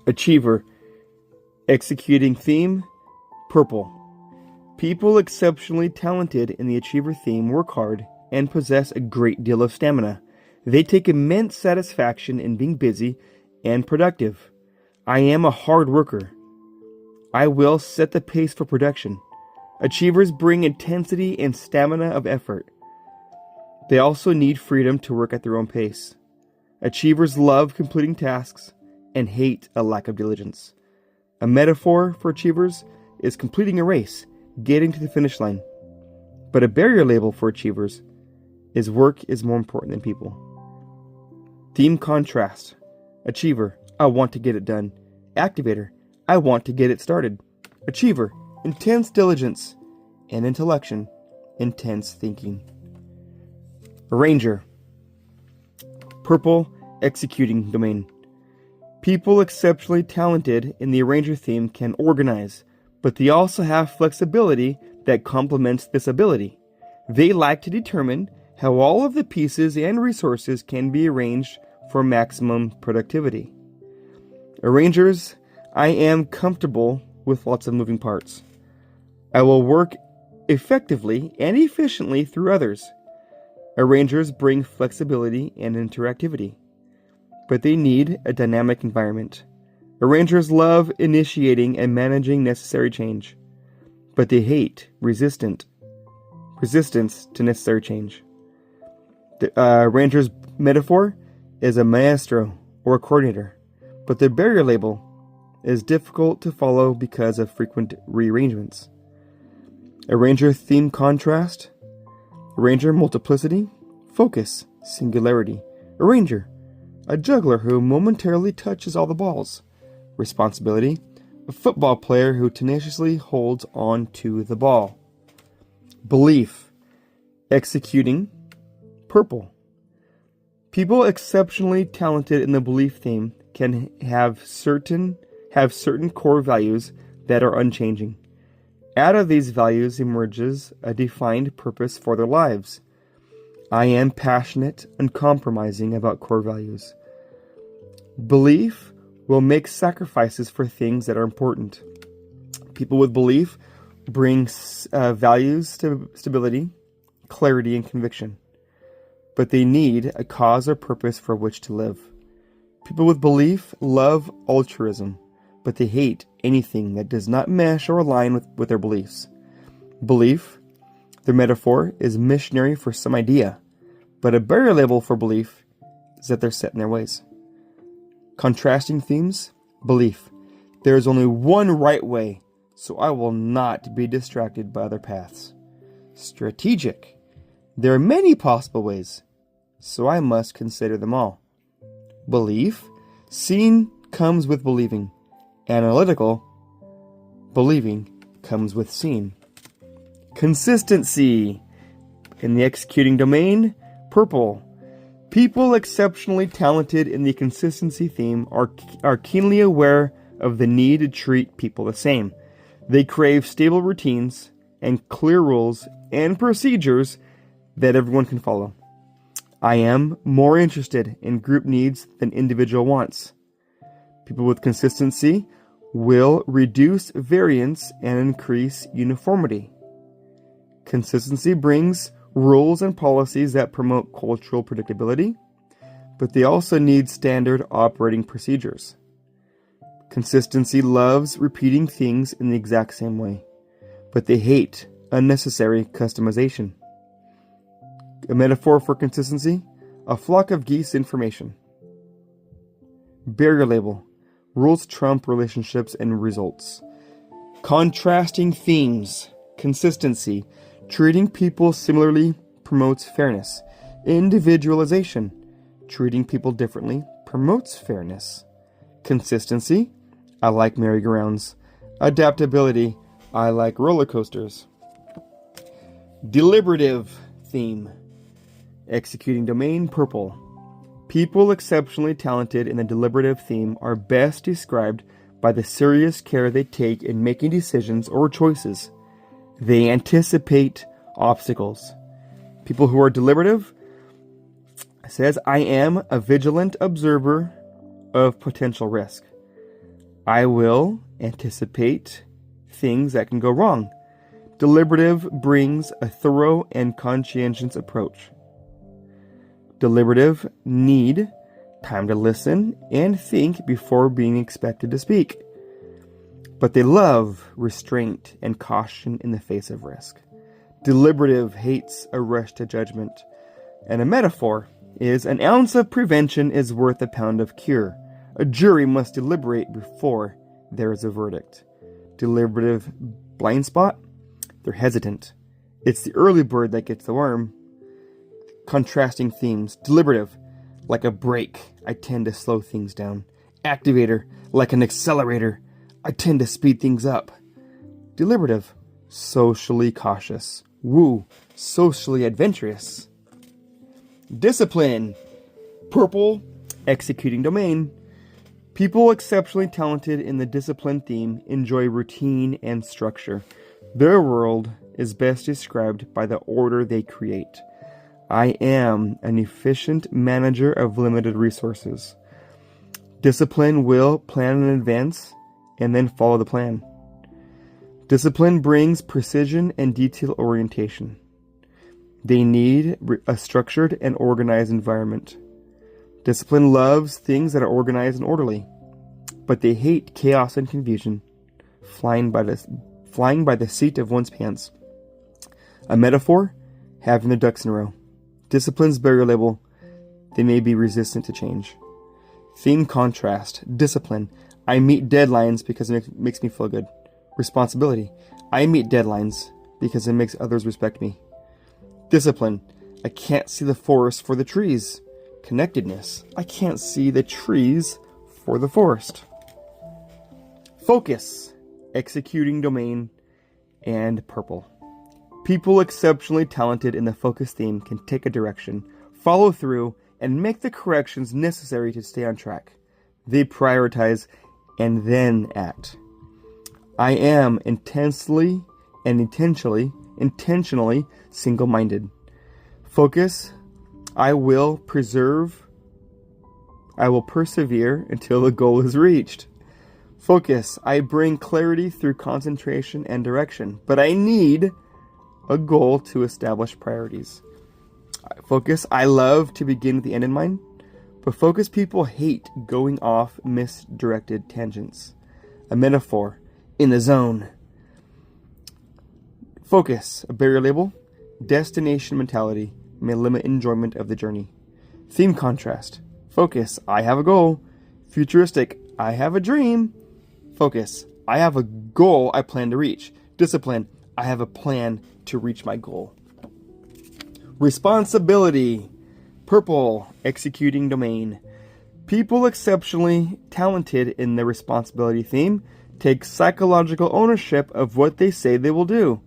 Achiever. Executing theme, purple. People exceptionally talented in the Achiever theme work hard and possess a great deal of stamina. They take immense satisfaction in being busy and productive. I am a hard worker. I will set the pace for production. Achievers bring intensity and stamina of effort. They also need freedom to work at their own pace. Achievers love completing tasks and hate a lack of diligence. A metaphor for achievers is completing a race, getting to the finish line. But a barrier label for achievers is work is more important than people. Theme contrast. Achiever, I want to get it done. Activator, I want to get it started. Achiever, intense diligence. And intellection, intense thinking. Arranger. Purple, executing domain. People exceptionally talented in the Arranger theme can organize, but they also have flexibility that complements this ability. They like to determine how all of the pieces and resources can be arranged for maximum productivity. Arrangers, I am comfortable with lots of moving parts. I will work effectively and efficiently through others. Arrangers bring flexibility and interactivity, but they need a dynamic environment. Arrangers love initiating and managing necessary change, but they hate resistance to necessary change. The arranger's metaphor is a maestro or a coordinator, but their barrier label is difficult to follow because of frequent rearrangements. Arranger theme contrast. Arranger multiplicity. Focus, singularity. Arranger, a juggler who momentarily touches all the balls. Responsibility, a football player who tenaciously holds on to the ball. Belief, executing, purple. People exceptionally talented in the belief theme can have certain core values that are unchanging. Out of these values emerges a defined purpose for their lives. I am passionate, uncompromising about core values. Belief will make sacrifices for things that are important. People with belief bring values, stability, clarity, and conviction. But they need a cause or purpose for which to live. People with belief love altruism, but they hate anything that does not mesh or align with their beliefs. Belief, their metaphor, is missionary for some idea, but a barrier label for belief is that they're set in their ways. Contrasting themes, belief. There is only one right way, so I will not be distracted by other paths. Strategic. There are many possible ways, so I must consider them all. Belief. Seeing comes with believing. Analytical. Believing comes with seeing. Consistency. In the executing domain, purple. People exceptionally talented in the consistency theme are keenly aware of the need to treat people the same. They crave stable routines and clear rules and procedures that everyone can follow. I am more interested in group needs than individual wants. People with consistency will reduce variance and increase uniformity. Consistency brings rules and policies that promote cultural predictability, but they also need standard operating procedures. Consistency loves repeating things in the exact same way, but they hate unnecessary customization. A metaphor for consistency, a flock of geese in formation. Barrier label, rules trump relationships and results. Contrasting themes, consistency, treating people similarly promotes fairness. Individualization, treating people differently promotes fairness. Consistency, I like merry-go-rounds. Adaptability, I like roller coasters. Deliberative theme, executing domain, purple. People exceptionally talented in the deliberative theme are best described by the serious care they take in making decisions or choices. They anticipate obstacles. People who are deliberative says, I am a vigilant observer of potential risk. I will anticipate things that can go wrong. Deliberative brings a thorough and conscientious approach. Deliberative need time to listen and think before being expected to speak. But they love restraint and caution in the face of risk. Deliberative hates a rush to judgment. And a metaphor is an ounce of prevention is worth a pound of cure. A jury must deliberate before there is a verdict. Deliberative blind spot, they're hesitant. It's the early bird that gets the worm. Contrasting themes. Deliberative, like a brake, I tend to slow things down. Activator, like an accelerator, I tend to speed things up. Deliberative, socially cautious. Woo, socially adventurous. Discipline. Purple, executing domain. People exceptionally talented in the discipline theme enjoy routine and structure. Their world is best described by the order they create. I am an efficient manager of limited resources. Discipline will plan in advance and then follow the plan. Discipline brings precision and detail orientation. They need a structured and organized environment. Discipline loves things that are organized and orderly, but they hate chaos and confusion, flying by the seat of one's pants. A metaphor, having their ducks in a row. Discipline's barrier label, they may be resistant to change. Theme contrast, discipline. I meet deadlines because it makes me feel good. Responsibility. I meet deadlines because it makes others respect me. Discipline. I can't see the forest for the trees. Connectedness. I can't see the trees for the forest. Focus. Executing domain. And purple. People exceptionally talented in the focus theme can take a direction, follow through, and make the corrections necessary to stay on track. They prioritize and then act. I am intensely and intentionally single-minded. Focus. I will persevere until the goal is reached. Focus. I bring clarity through concentration and direction, but I need a goal to establish priorities. Focus. I love to begin with the end in mind, but focus people hate going off misdirected tangents. A metaphor. In the zone. Focus. A barrier label. Destination mentality may limit enjoyment of the journey. Theme contrast. Focus. I have a goal. Futuristic. I have a dream. Focus. I have a goal I plan to reach. Discipline. I have a plan to reach my goal. Responsibility. Purple. Executing domain. People exceptionally talented in the responsibility theme take psychological ownership of what they say they will do.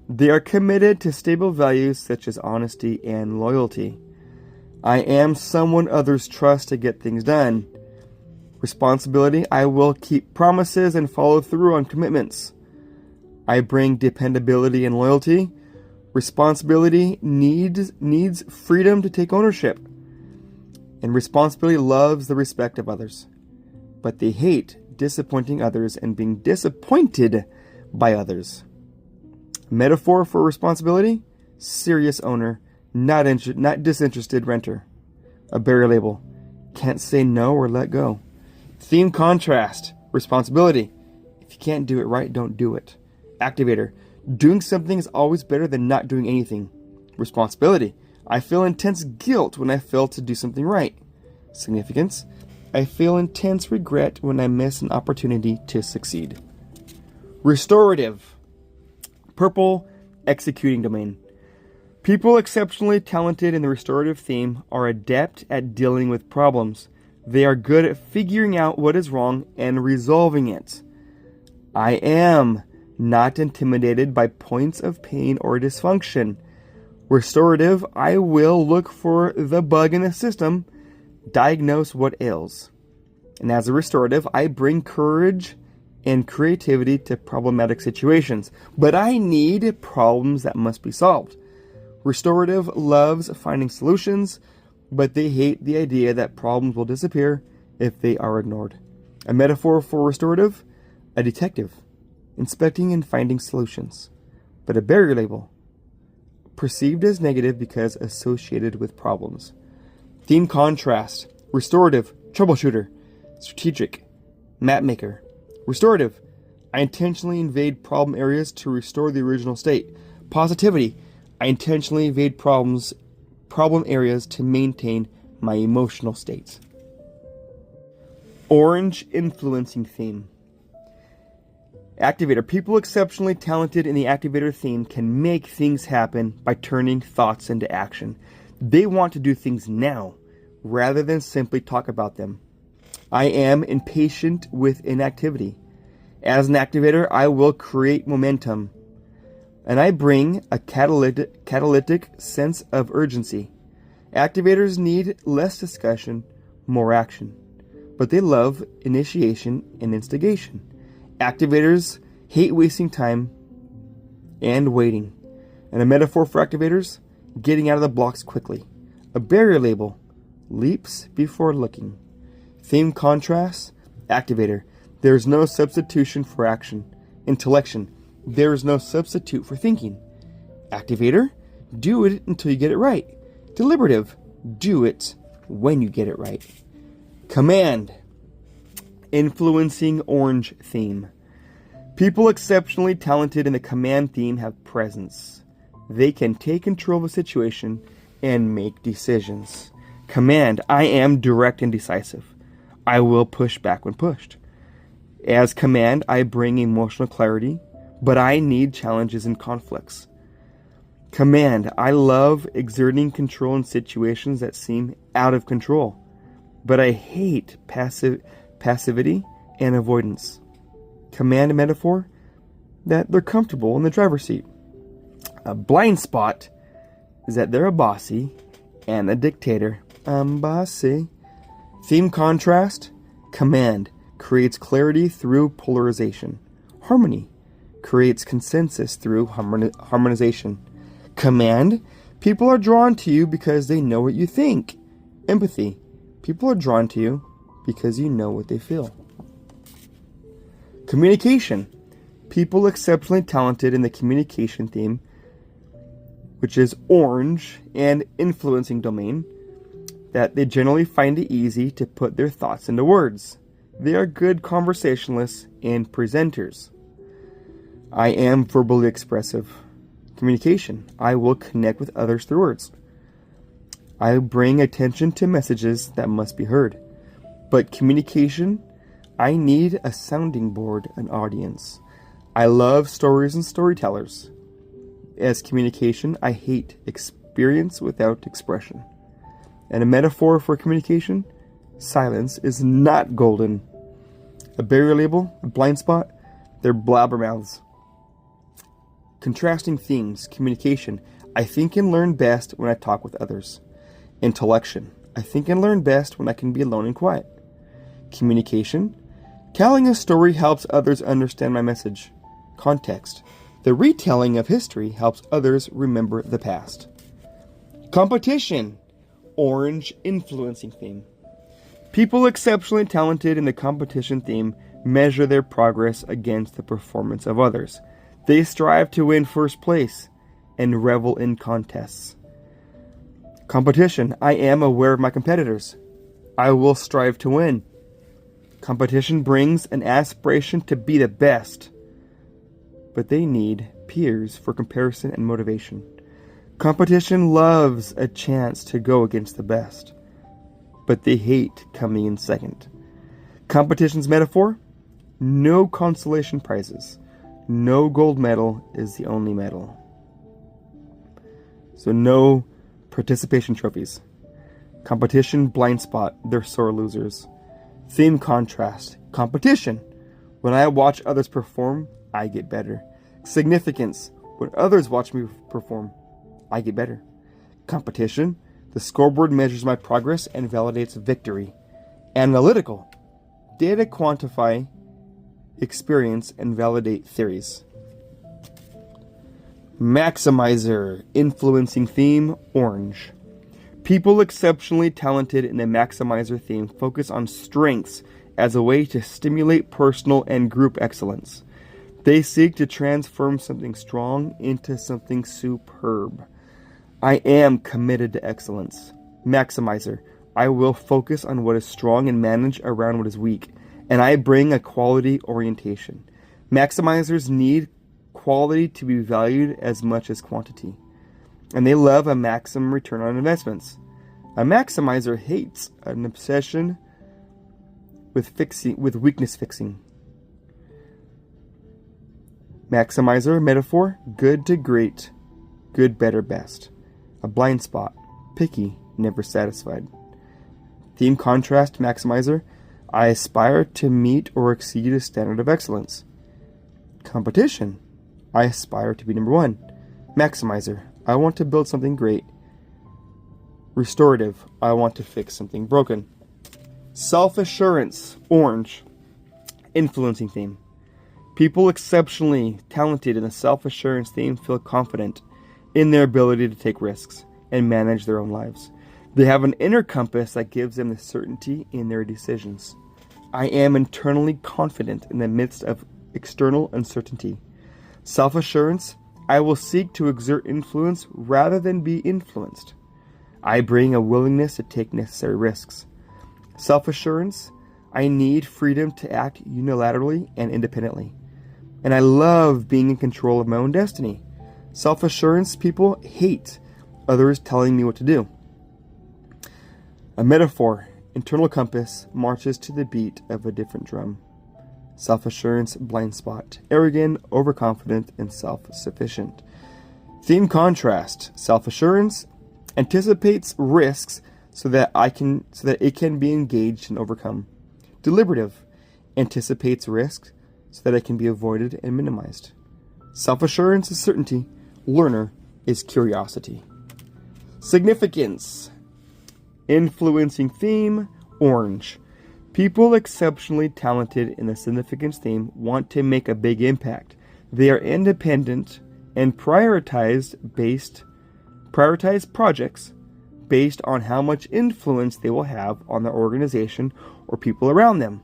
They are committed to stable values such as honesty and loyalty. I am someone others trust to get things done. Responsibility. I will keep promises and follow through on commitments. I bring dependability and loyalty. Responsibility needs freedom to take ownership. And responsibility loves the respect of others. But they hate disappointing others and being disappointed by others. Metaphor for responsibility. Serious owner, not disinterested renter. A barrier label. Can't say no or let go. Theme contrast. Responsibility. If you can't do it right, don't do it. Activator. Doing something is always better than not doing anything. Responsibility. I feel intense guilt when I fail to do something right. Significance. I feel intense regret when I miss an opportunity to succeed. Restorative. Purple. Executing domain. People exceptionally talented in the restorative theme are adept at dealing with problems. They are good at figuring out what is wrong and resolving it. I am not intimidated by points of pain or dysfunction. Restorative. I will look for the bug in the system, diagnose what ails. And as a restorative, I bring courage and creativity to problematic situations. But I need problems that must be solved. Restorative loves finding solutions, but they hate the idea that problems will disappear if they are ignored. A metaphor for restorative, a detective, inspecting and finding solutions. But a barrier label, perceived as negative because associated with problems. Theme contrast, restorative, troubleshooter, strategic, map maker. Restorative, I intentionally invade problem areas to restore the original state. Positivity, I intentionally invade problem areas to maintain my emotional state. Orange influencing theme. Activator. People exceptionally talented in the activator theme can make things happen by turning thoughts into action. They want to do things now, rather than simply talk about them. I am impatient with inactivity. As an activator, I will create momentum, and I bring a catalytic sense of urgency. Activators need less discussion, more action, but they love initiation and instigation. Activators hate wasting time and waiting. And a metaphor for activators, getting out of the blocks quickly. A barrier label, leaps before looking. Theme contrast, activator, there is no substitution for action. Intellection, there is no substitute for thinking. Activator, do it until you get it right. Deliberative, do it when you get it right. Command, influencing orange theme. People exceptionally talented in the command theme have presence. They can take control of a situation and make decisions. Command, I am direct and decisive. I will push back when pushed. As command, I bring emotional clarity, but I need challenges and conflicts. Command, I love exerting control in situations that seem out of control, but I hate passivity and avoidance. Command metaphor, that they're comfortable in the driver's seat. A blind spot is that they're a bossy and a dictator. I'm bossy. Theme contrast, command creates clarity through polarization. Harmony creates consensus through harmonization. Command, people are drawn to you because they know what you think. Empathy, people are drawn to you because you know what they feel. Communication, people exceptionally talented in the communication theme, which is orange and influencing domain, that they generally find it easy to put their thoughts into words. They are good conversationalists and presenters. I am verbally expressive. Communication, I will connect with others through words. I bring attention to messages that must be heard. But communication, I need a sounding board, an audience. I love stories and storytellers. As communication, I hate experience without expression. And a metaphor for communication, silence is not golden. A barrier label, a blind spot, they're blabbermouths. Contrasting themes, communication, I think and learn best when I talk with others. Intellection, I think and learn best when I can be alone and quiet. Communication, telling a story helps others understand my message. Context, the retelling of history helps others remember the past. Competition, orange influencing theme. People exceptionally talented in the competition theme measure their progress against the performance of others. They strive to win first place and revel in contests. Competition, I am aware of my competitors. I will strive to win. Competition brings an aspiration to be the best, but they need peers for comparison and motivation. Competition loves a chance to go against the best, but they hate coming in second. Competition's metaphor, no consolation prizes. No gold medal is the only medal. So no participation trophies. Competition, blind spot, they're sore losers. Theme contrast, competition. When I watch others perform, I get better. Significance, when others watch me perform, I get better. Competition, the scoreboard measures my progress and validates victory. Analytical, data quantify experience and validate theories. Maximizer, influencing theme, orange. People exceptionally talented in the maximizer theme focus on strengths as a way to stimulate personal and group excellence. They seek to transform something strong into something superb. I am committed to excellence. Maximizer. I will focus on what is strong and manage around what is weak, and I bring a quality orientation. Maximizers need quality to be valued as much as quantity, and they love a maximum return on investments. A maximizer hates an obsession with weakness fixing. Maximizer metaphor: good to great, good, better, best. A blind spot: picky, never satisfied. Theme contrast maximizer: I aspire to meet or exceed a standard of excellence. Competition: I aspire to be number one. Maximizer: I want to build something great. Restorative: I want to fix something broken. Self-assurance, orange. Influencing theme. People exceptionally talented in the self-assurance theme feel confident in their ability to take risks and manage their own lives. They have an inner compass that gives them the certainty in their decisions. I am internally confident in the midst of external uncertainty. Self-assurance: I will seek to exert influence rather than be influenced. I bring a willingness to take necessary risks. Self-assurance: I need freedom to act unilaterally and independently. And I love being in control of my own destiny. Self-assurance people hate others telling me what to do. A metaphor: internal compass marches to the beat of a different drum. Self-assurance, blind spot: arrogant, overconfident, and self-sufficient. Theme contrast: self-assurance anticipates risks so that it can be engaged and overcome. Deliberative: anticipates risks so that it can be avoided and minimized. Self-assurance is certainty. Learner is curiosity. Significance. Influencing theme, orange. People exceptionally talented in the significance theme want to make a big impact. They are independent and prioritize projects based on how much influence they will have on the organization or people around them.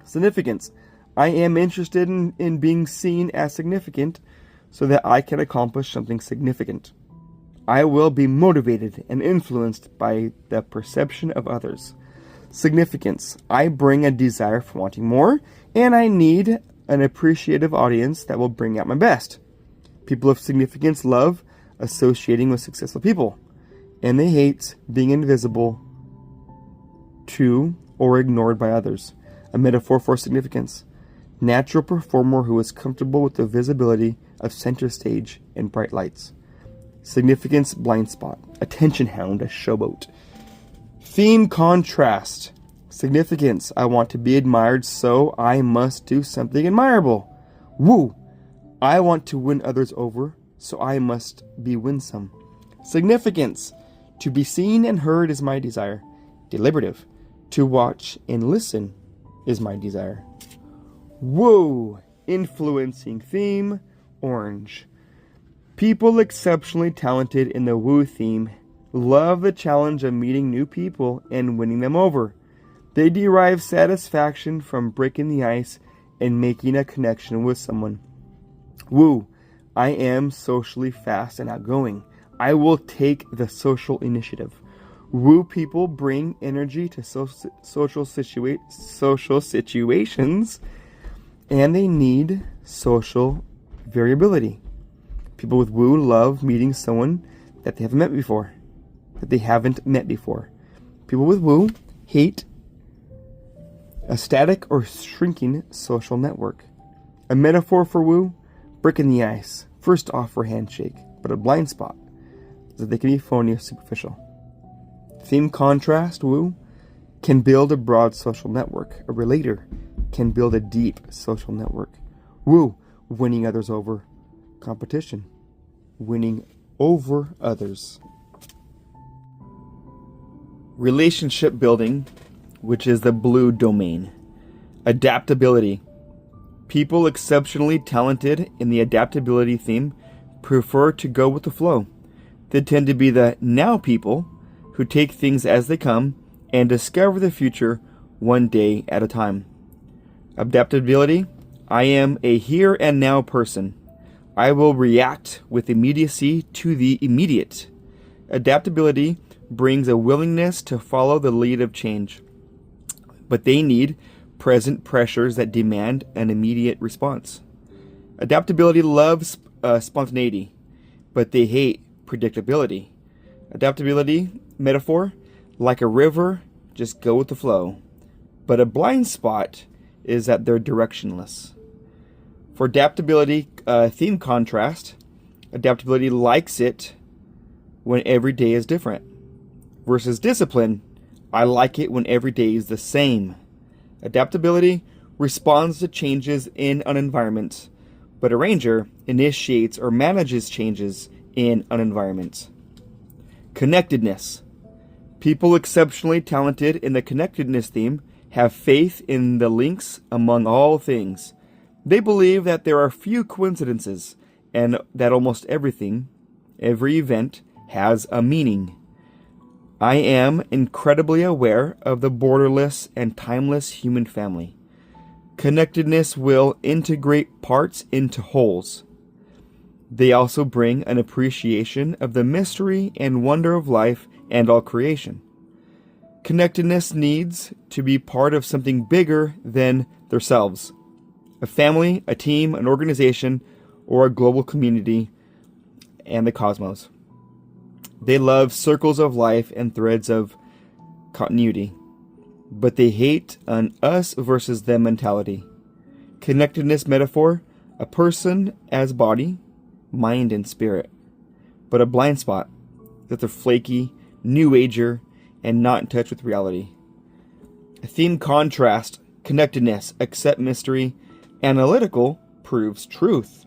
Significance. I am interested in being seen as significant so that I can accomplish something significant. I will be motivated and influenced by the perception of others. Significance. I bring a desire for wanting more, and I need an appreciative audience that will bring out my best. People of significance love associating with successful people, and they hate being invisible to or ignored by others. A metaphor for significance. Natural performer who is comfortable with the visibility of center stage and bright lights. Significance, blind spot. Attention hound, a showboat. Theme contrast. Significance: I want to be admired, so I must do something admirable. Woo! I want to win others over, so I must be winsome. Significance: to be seen and heard is my desire. Deliberative: to watch and listen is my desire. Woo! Influencing theme, orange. People exceptionally talented in the woo theme love the challenge of meeting new people and winning them over. They derive satisfaction from breaking the ice and making a connection with someone. Woo! I am socially fast and outgoing. I will take the social initiative. Woo people bring energy to social situations, and they need social variability. People with woo love meeting someone that they haven't met before. People with woo hate a static or shrinking social network. A metaphor for woo: breaking the ice. First offer handshake, but a blind spot is that they can be phony or superficial. Theme contrast: woo can build a broad social network. A relator can build a deep social network. Woo, winning others over. Competition, winning over others. Relationship building, which is the blue domain. Adaptability. People exceptionally talented in the adaptability theme prefer to go with the flow. They tend to be the now people who take things as they come and discover the future one day at a time. Adaptability, I am a here and now person. I will react with immediacy to the immediate. Adaptability brings a willingness to follow the lead of change, but they need present pressures that demand an immediate response. Adaptability loves spontaneity, but they hate predictability. Adaptability, metaphor, like a river, just go with the flow. But a blind spot is that they're directionless. For adaptability, theme contrast, adaptability likes it when every day is different. Versus discipline, I like it when every day is the same. Adaptability responds to changes in an environment, but a ranger initiates or manages changes in an environment. Connectedness. People exceptionally talented in the connectedness theme have faith in the links among all things. They believe that there are few coincidences and that almost everything, every event, has a meaning. I am incredibly aware of the borderless and timeless human family. Connectedness will integrate parts into wholes. They also bring an appreciation of the mystery and wonder of life and all creation. Connectedness needs to be part of something bigger than themselves. A family, a team, an organization, or a global community, and the cosmos. They love circles of life and threads of continuity, but they hate an us versus them mentality. Connectedness metaphor, a person as body, mind, and spirit, but a blind spot that they're flaky, new ager, and not in touch with reality. A theme contrast, connectedness, accept mystery, analytical proves truth.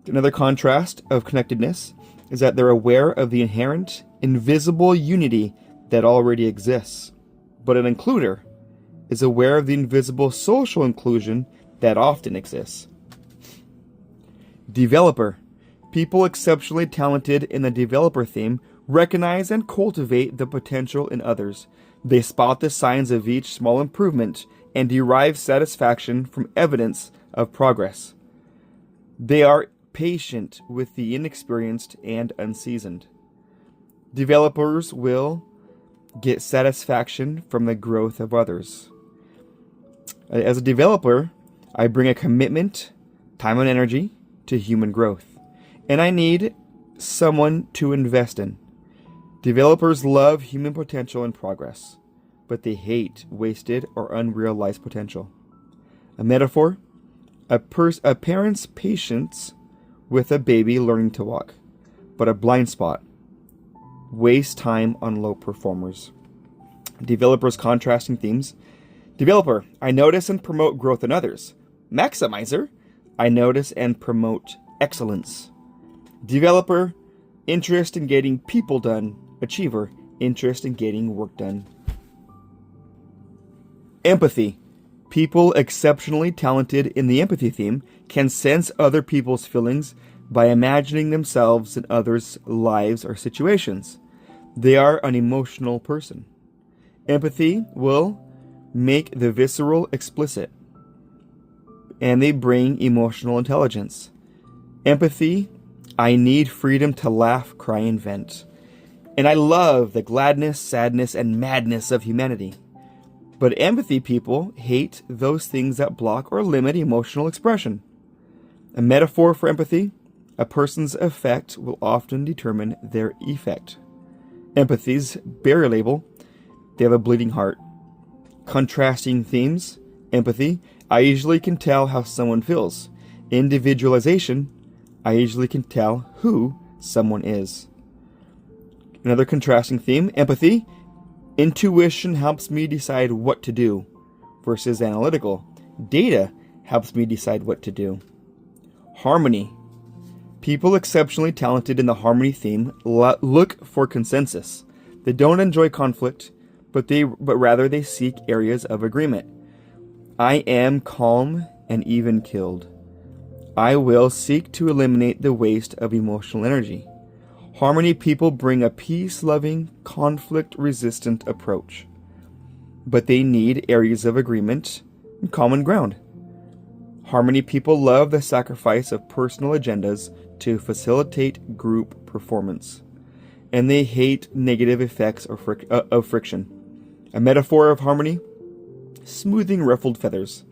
Another contrast of connectedness is that they're aware of the inherent, invisible unity that already exists, but an includer is aware of the invisible social inclusion that often exists. Developer. People exceptionally talented in the developer theme recognize and cultivate the potential in others. They spot the signs of each small improvement and derive satisfaction from evidence of progress. They are patient with the inexperienced and unseasoned. Developers will get satisfaction from the growth of others. As a developer, I bring a commitment, time and energy to human growth, and I need someone to invest in. Developers love human potential and progress, but they hate wasted or unrealized potential. A metaphor, a parent's patience with a baby learning to walk, but a blind spot, waste time on low performers. Developers contrasting themes. Developer, I notice and promote growth in others. Maximizer, I notice and promote excellence. Developer, interest in getting people done. Achiever, interest in getting work done. Empathy. People exceptionally talented in the empathy theme can sense other people's feelings by imagining themselves in others' lives or situations. They are an emotional person. Empathy will make the visceral explicit, and they bring emotional intelligence. Empathy, I need freedom to laugh, cry, and vent. And I love the gladness, sadness, and madness of humanity. But empathy people hate those things that block or limit emotional expression. A metaphor for empathy, a person's effect will often determine their effect. Empathy's barrier label, they have a bleeding heart. Contrasting themes, empathy, I usually can tell how someone feels. Individualization, I usually can tell who someone is. Another contrasting theme, empathy, intuition helps me decide what to do, versus analytical. Data helps me decide what to do. Harmony. People exceptionally talented in the harmony theme look for consensus. They don't enjoy conflict, but rather they seek areas of agreement. I am calm and even killed. I will seek to eliminate the waste of emotional energy. Harmony people bring a peace-loving, conflict-resistant approach. but they need areas of agreement and common ground. Harmony people love the sacrifice of personal agendas to facilitate group performance, and they hate negative effects of friction. A metaphor of harmony: smoothing ruffled feathers.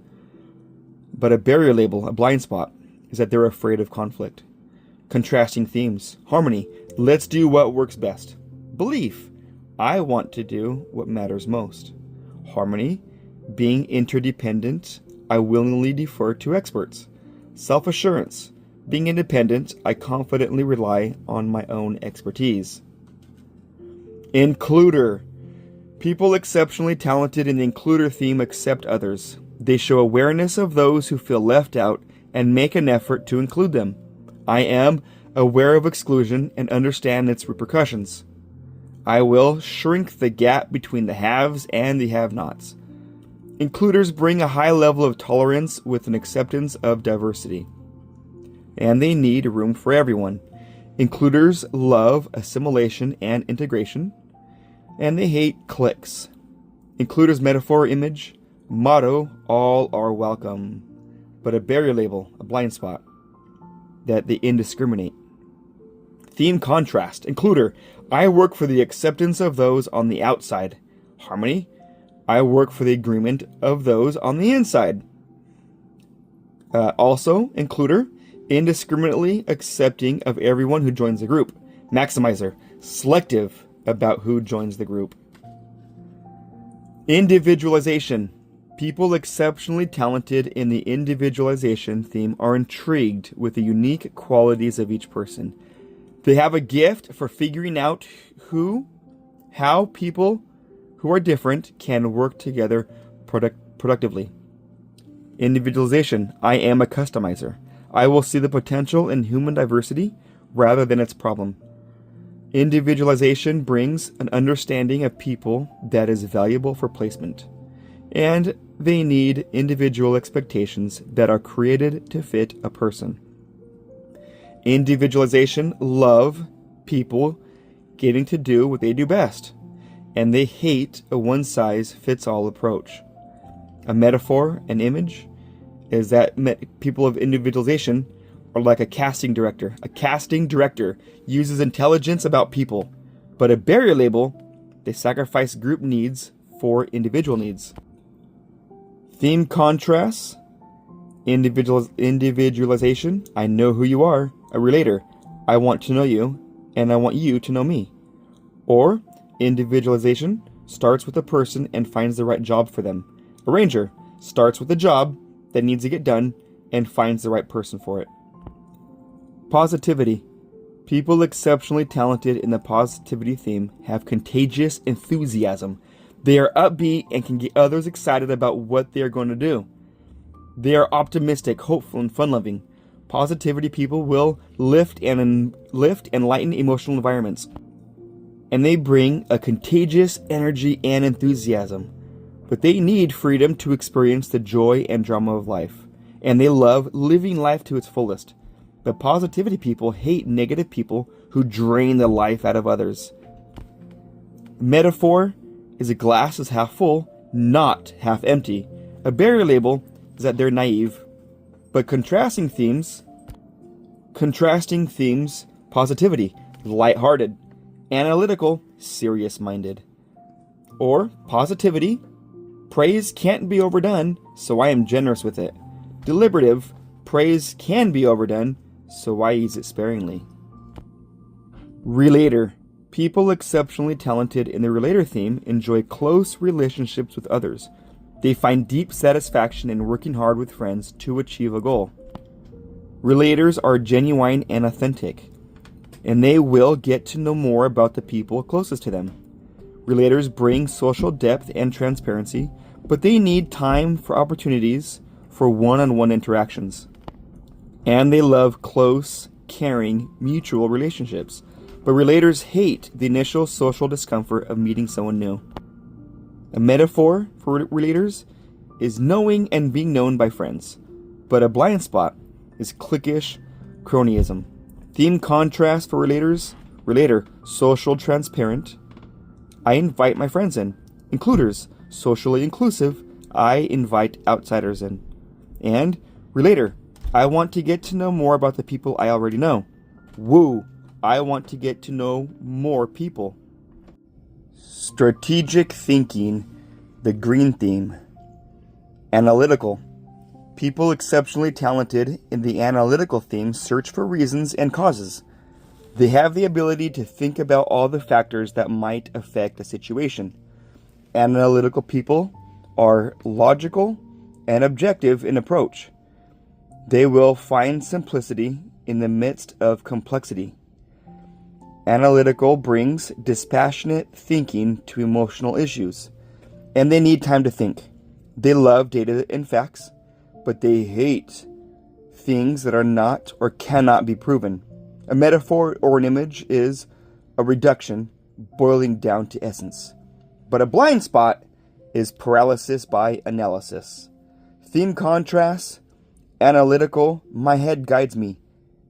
But a barrier label, a blind spot, is that they're afraid of conflict. Contrasting themes: harmony, let's do what works best. Belief, I want to do what matters most. Harmony, being interdependent, I willingly defer to experts. Self-assurance, being independent, I confidently rely on my own expertise. Includer, people exceptionally talented in the includer theme accept others. They show awareness of those who feel left out and make an effort to include them. I am aware of exclusion and understand its repercussions. I will shrink the gap between the haves and the have-nots. Includers bring a high level of tolerance with an acceptance of diversity. And they need room for everyone. Includers love assimilation and integration, and they hate cliques. Includers metaphor image, motto, all are welcome. But a barrier label, a blind spot, that they indiscriminate. Theme contrast, includer, I work for the acceptance of those on the outside. Harmony, I work for the agreement of those on the inside. Also, includer, indiscriminately accepting of everyone who joins the group. Maximizer, selective about who joins the group. Individualization. People exceptionally talented in the individualization theme are intrigued with the unique qualities of each person. They have a gift for figuring out how people who are different can work together productively. Individualization. I am a customizer. I will see the potential in human diversity rather than its problem. Individualization brings an understanding of people that is valuable for placement, and they need individual expectations that are created to fit a person. Individualization love people getting to do what they do best, and they hate a one-size-fits-all approach. A metaphor, an image, is that people of individualization are like a casting director. A casting director uses intelligence about people, but a barrier label, they sacrifice group needs for individual needs. Theme contrasts, individualization, I know who you are. A relator, I want to know you, and I want you to know me. Or, individualization starts with a person and finds the right job for them. A ranger starts with a job that needs to get done and finds the right person for it. Positivity. People exceptionally talented in the positivity theme have contagious enthusiasm. They are upbeat and can get others excited about what they are going to do. They are optimistic, hopeful, and fun-loving. Positivity people will lift and lighten emotional environments. And they bring a contagious energy and enthusiasm. But they need freedom to experience the joy and drama of life. And they love living life to its fullest. But positivity people hate negative people who drain the life out of others. Metaphor is a glass is half full, not half empty. A barrier label is that they're naive. But contrasting themes, positivity, lighthearted, analytical, serious-minded. Or positivity, praise can't be overdone, so I am generous with it. Deliberative, praise can be overdone, so I use it sparingly. Relator, people exceptionally talented in the relator theme enjoy close relationships with others. They find deep satisfaction in working hard with friends to achieve a goal. Relators are genuine and authentic, and they will get to know more about the people closest to them. Relators bring social depth and transparency, but they need time for opportunities for one-on-one interactions. And they love close, caring, mutual relationships. But relators hate the initial social discomfort of meeting someone new. A metaphor for relators is knowing and being known by friends. But a blind spot is cliquish cronyism. Theme contrast for relators: relator, social, transparent. I invite my friends in. Includers, Socially inclusive, I invite outsiders in. And relator, I want to get to know more about the people I already know. Woo, I want to get to know more people. Strategic thinking, the green theme. Analytical. People exceptionally talented in the analytical theme search for reasons and causes. They have the ability to think about all the factors that might affect a situation. Analytical people are logical and objective in approach. They will find simplicity in the midst of complexity. Analytical brings dispassionate thinking to emotional issues, and they need time to think. They love data and facts, but they hate things that are not or cannot be proven. A metaphor or an image is a reduction boiling down to essence. But a blind spot is paralysis by analysis. Theme contrasts, analytical, my head guides me,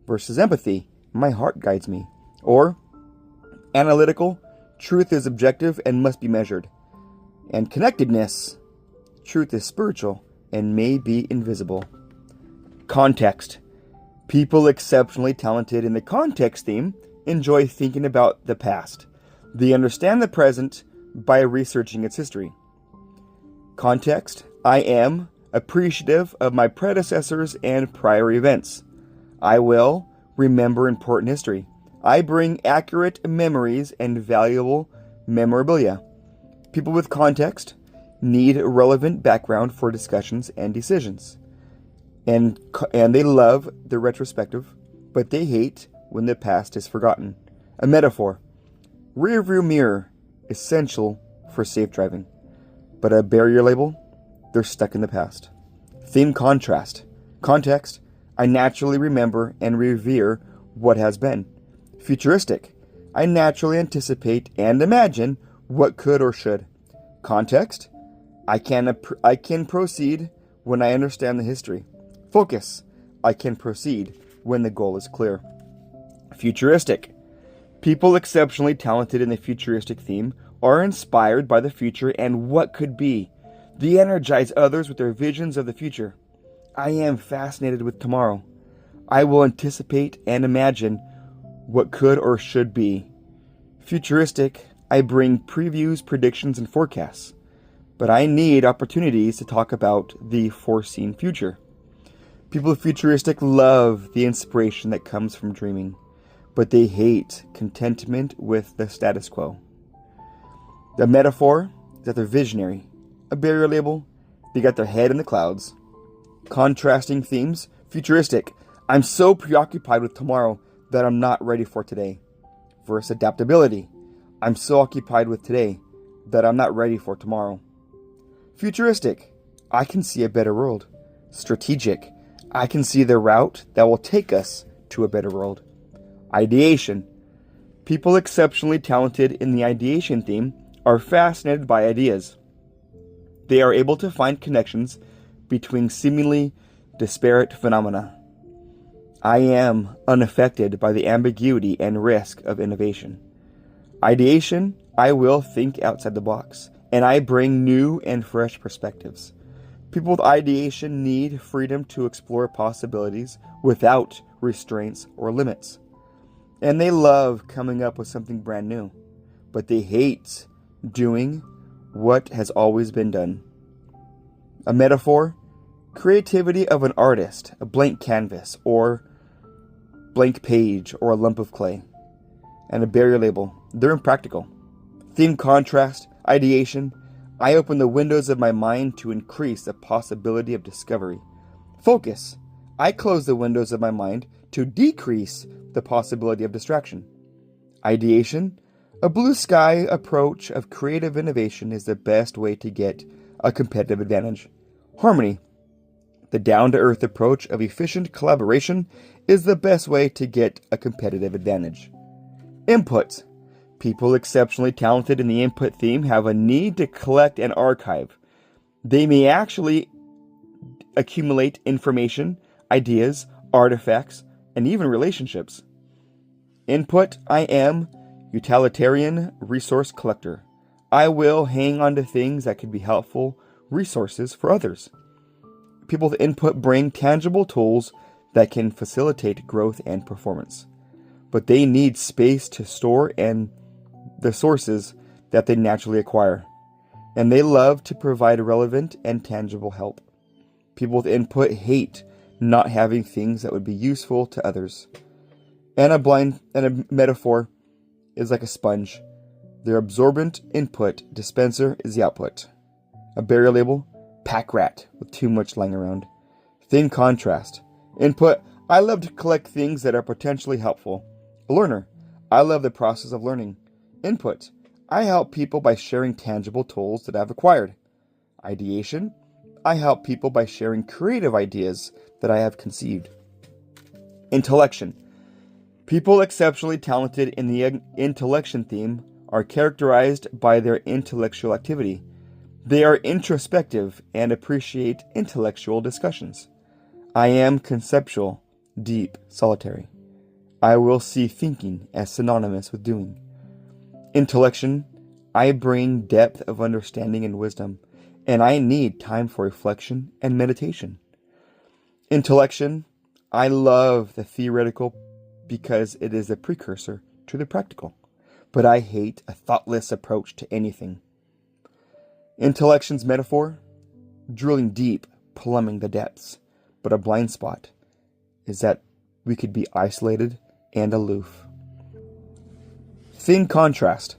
versus empathy, my heart guides me. Or analytical, truth is objective and must be measured. And connectedness, truth is spiritual and may be invisible. Context. People exceptionally talented in the context theme enjoy thinking about the past. They understand the present by researching its history. Context. I am appreciative of my predecessors and prior events. I will remember important history. I bring accurate memories and valuable memorabilia. People with context need relevant background for discussions and decisions. And they love the retrospective, but they hate when the past is forgotten. A metaphor. Rearview mirror, essential for safe driving. But a barrier label, they're stuck in the past. Theme contrast. Context, I naturally remember and revere what has been. Futuristic, I naturally anticipate and imagine what could or should. Context, I can proceed when I understand the history. Focus, I can proceed when the goal is clear. Futuristic, people exceptionally talented in the futuristic theme are inspired by the future and what could be. They energize others with their visions of the future. I am fascinated with tomorrow. I will anticipate and imagine what could or should be. Futuristic, I bring previews, predictions, and forecasts. But I need opportunities to talk about the foreseen future. People futuristic love the inspiration that comes from dreaming, but they hate contentment with the status quo. The metaphor is that they're visionary. A barrier label, they got their head in the clouds. Contrasting themes, futuristic. I'm so preoccupied with tomorrow that I'm not ready for today. Versus adaptability. I'm so occupied with today that I'm not ready for tomorrow. Futuristic. I can see a better world. Strategic. I can see the route that will take us to a better world. Ideation. People exceptionally talented in the ideation theme are fascinated by ideas. They are able to find connections between seemingly disparate phenomena. I am unaffected by the ambiguity and risk of innovation. Ideation, I will think outside the box, and I bring new and fresh perspectives. People with ideation need freedom to explore possibilities without restraints or limits. And they love coming up with something brand new, but they hate doing what has always been done. A metaphor, creativity of an artist, a blank canvas, or blank page, or a lump of clay. And a barrier label, they're impractical. Theme contrast, ideation, I open the windows of my mind to increase the possibility of discovery. Focus, I close the windows of my mind to decrease the possibility of distraction. Ideation, a blue sky approach of creative innovation is the best way to get a competitive advantage. Harmony, the down-to-earth approach of efficient collaboration is the best way to get a competitive advantage. Input, people exceptionally talented in the input theme have a need to collect and archive. They may actually accumulate information, ideas, artifacts, and even relationships. Input, I am utilitarian resource collector. I will hang on to things that could be helpful resources for others. People with input bring tangible tools that can facilitate growth and performance, but they need space to store and the sources that they naturally acquire, and they love to provide relevant and tangible help. People with input hate not having things that would be useful to others. And a metaphor is like a sponge. Their absorbent input dispenser is the output. A barrier label, pack rat with too much lying around. Thin contrast. Input, I love to collect things that are potentially helpful. A learner, I love the process of learning. Input, I help people by sharing tangible tools that I've acquired. Ideation, I help people by sharing creative ideas that I have conceived. Intellection, people exceptionally talented in the intellection theme are characterized by their intellectual activity. They are introspective and appreciate intellectual discussions. I am conceptual, deep, solitary. I will see thinking as synonymous with doing. Intellection, I bring depth of understanding and wisdom, and I need time for reflection and meditation. Intellection, I love the theoretical because it is a precursor to the practical, but I hate a thoughtless approach to anything. Intellection's metaphor, drilling deep, plumbing the depths, but a blind spot is that we could be isolated and aloof. Thin contrast.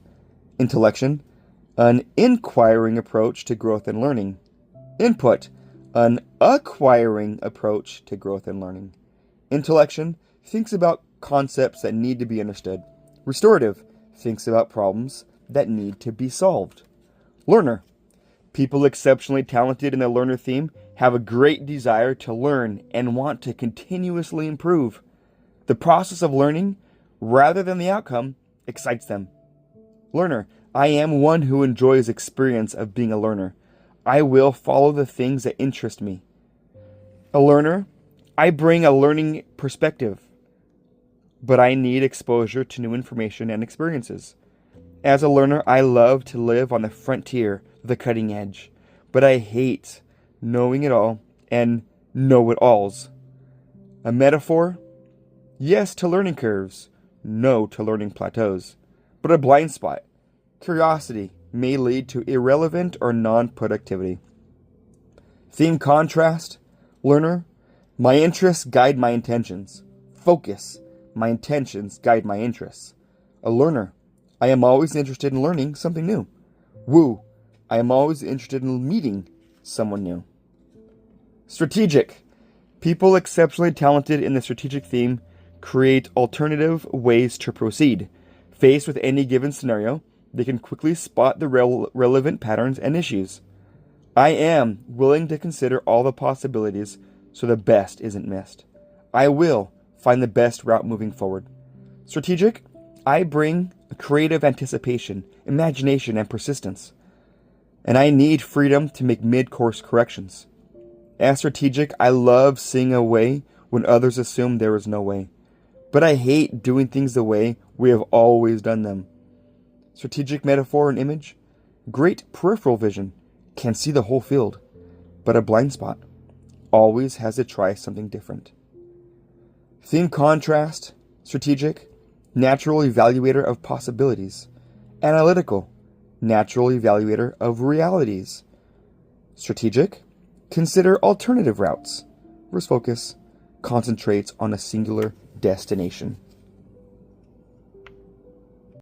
Intellection, an inquiring approach to growth and learning. Input, an acquiring approach to growth and learning. Intellection thinks about concepts that need to be understood. Restorative thinks about problems that need to be solved. Learner, people exceptionally talented in the learner theme have a great desire to learn and want to continuously improve. The process of learning, rather than the outcome, excites them. Learner, I am one who enjoys experience of being a learner. I will follow the things that interest me. A learner, I bring a learning perspective, but I need exposure to new information and experiences. As a learner, I love to live on the frontier, the cutting edge, but I hate knowing it all and know-it-alls. A metaphor, yes to learning curves, no to learning plateaus, but a blind spot. Curiosity may lead to irrelevant or non-productivity. Theme contrast, learner, my interests guide my intentions. Focus, my intentions guide my interests. A learner, I am always interested in learning something new. Woo, I am always interested in meeting someone new. Strategic, people exceptionally talented in the strategic theme create alternative ways to proceed. Faced with any given scenario, they can quickly spot the relevant patterns and issues. I am willing to consider all the possibilities so the best isn't missed. I will find the best route moving forward. Strategic, I bring a creative anticipation, imagination, and persistence. And I need freedom to make mid-course corrections. As strategic, I love seeing a way when others assume there is no way. But I hate doing things the way we have always done them. Strategic metaphor and image, great peripheral vision, can see the whole field, but a blind spot always has to try something different. Theme contrast, strategic, natural evaluator of possibilities. Analytical, natural evaluator of realities. Strategic, consider alternative routes. Versus focus, concentrates on a singular destination.